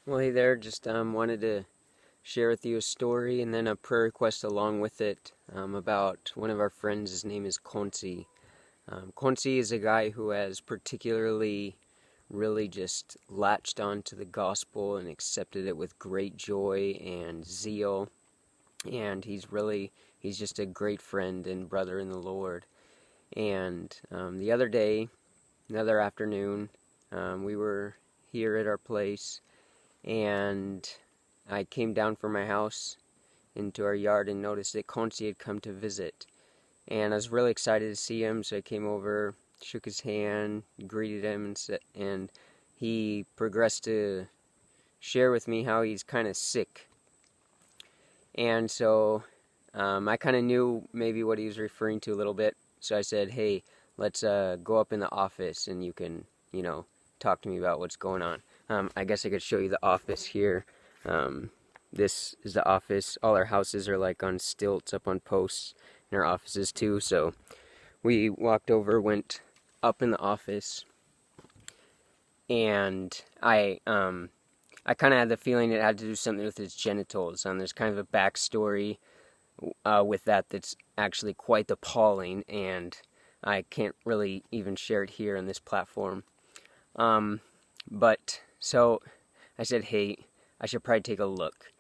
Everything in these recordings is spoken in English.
Well, hey there, just wanted to share with you a story and then a prayer request along with it about one of our friends. His name is Konsi. Konsi is a guy who has particularly really just latched onto the gospel and accepted it with great joy and zeal. And he's just a great friend and brother in the Lord. And the other afternoon, we were here at our place, and I came down from my house into our yard and noticed that Konsi had come to visit. And I was really excited to see him, so I came over, shook his hand, greeted him, and he progressed to share with me how he's kind of sick. And so I kind of knew maybe what he was referring to a little bit, so I said, hey, let's go up in the office and you can, talk to me about what's going on. I guess I could show you the office here. This is the office. All our houses are like on stilts up on posts, and our offices too. So we walked over, went up in the office, and I kind of had the feeling it had to do something with his genitals. There's kind of a backstory with that's actually quite appalling, and I can't really even share it here on this platform. But so I said, hey, I should probably take a look.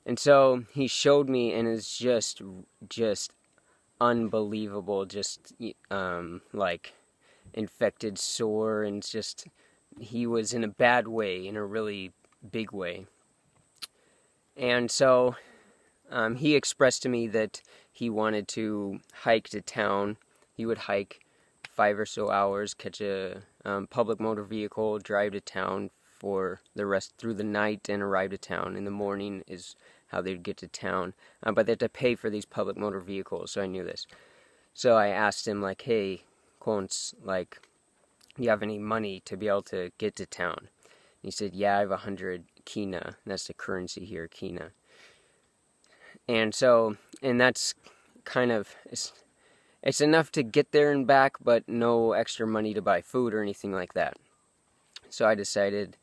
And so he showed me, and it's just unbelievable, just like infected sore, and just he was in a bad way, in a really big way. And so he expressed to me that he wanted to hike to town. He would hike 5 or so hours, catch a public motor vehicle, drive to town for the rest through the night, and arrive to town in the morning is how they'd get to town. But they had to pay for these public motor vehicles, so I knew this. So I asked him, like, hey, Kons, like, do you have any money to be able to get to town? And he said, yeah, I have 100 kina. That's the currency here, kina. And that's kind of, it's enough to get there and back, but no extra money to buy food or anything like that. So I decided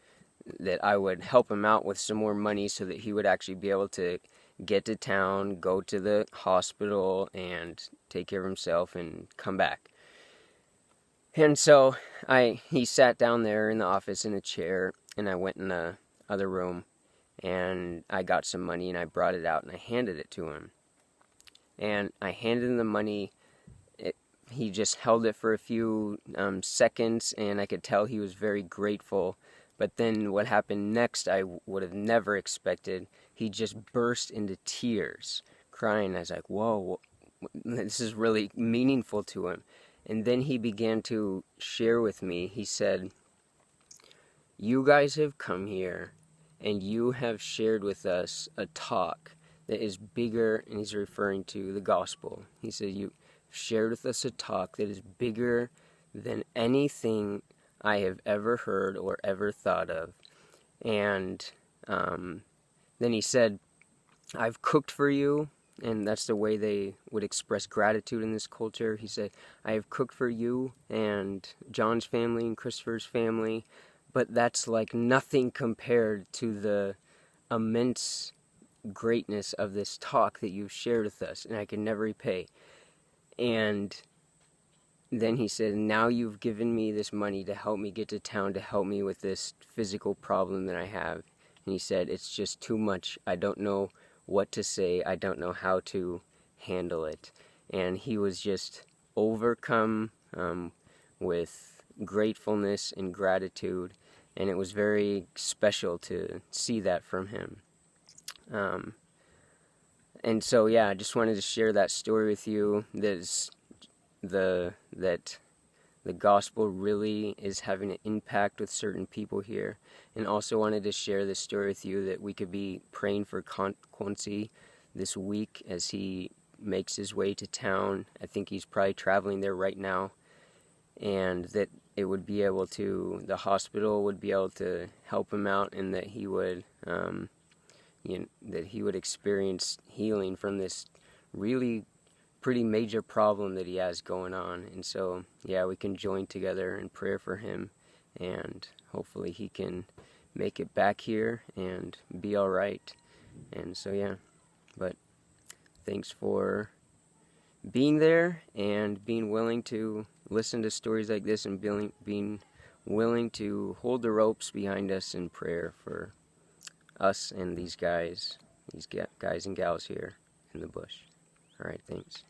that I would help him out with some more money so that he would actually be able to get to town, go to the hospital, and take care of himself and come back. And so he sat down there in the office in a chair, and I went in the other room, and I got some money, and I brought it out, and I handed it to him. And I handed him the money. He just held it for a few seconds, and I could tell he was very grateful. But then what happened next, I would have never expected. He just burst into tears, crying. I was like, whoa, this is really meaningful to him. And then he began to share with me. He said, you guys have come here, and you have shared with us a talk that is bigger, and he's referring to the gospel. He said, you shared with us a talk that is bigger than anything I have ever heard or ever thought of. And then he said, I've cooked for you, and that's the way they would express gratitude in this culture. He said, I have cooked for you and John's family and Christopher's family, but that's like nothing compared to the immense greatness of this talk that you've shared with us, and I can never repay. And then he said, now you've given me this money to help me get to town, to help me with this physical problem that I have. And he said, it's just too much. I don't know what to say. I don't know how to handle it. And he was just overcome with gratefulness and gratitude. And it was very special to see that from him. And so, yeah, I just wanted to share that story with you. That the gospel really is having an impact with certain people here. And also wanted to share this story with you that we could be praying for Konsi this week as he makes his way to town. I think he's probably traveling there right now. And that it would be able to, the hospital would be able to help him out, and that he would that he would experience healing from this really pretty major problem that he has going on. And so, yeah, we can join together in prayer for him, and hopefully he can make it back here and be all right. And so yeah, but thanks for being there and being willing to listen to stories like this, and being willing to hold the ropes behind us in prayer for us and these guys and gals here in the bush. All right, thanks.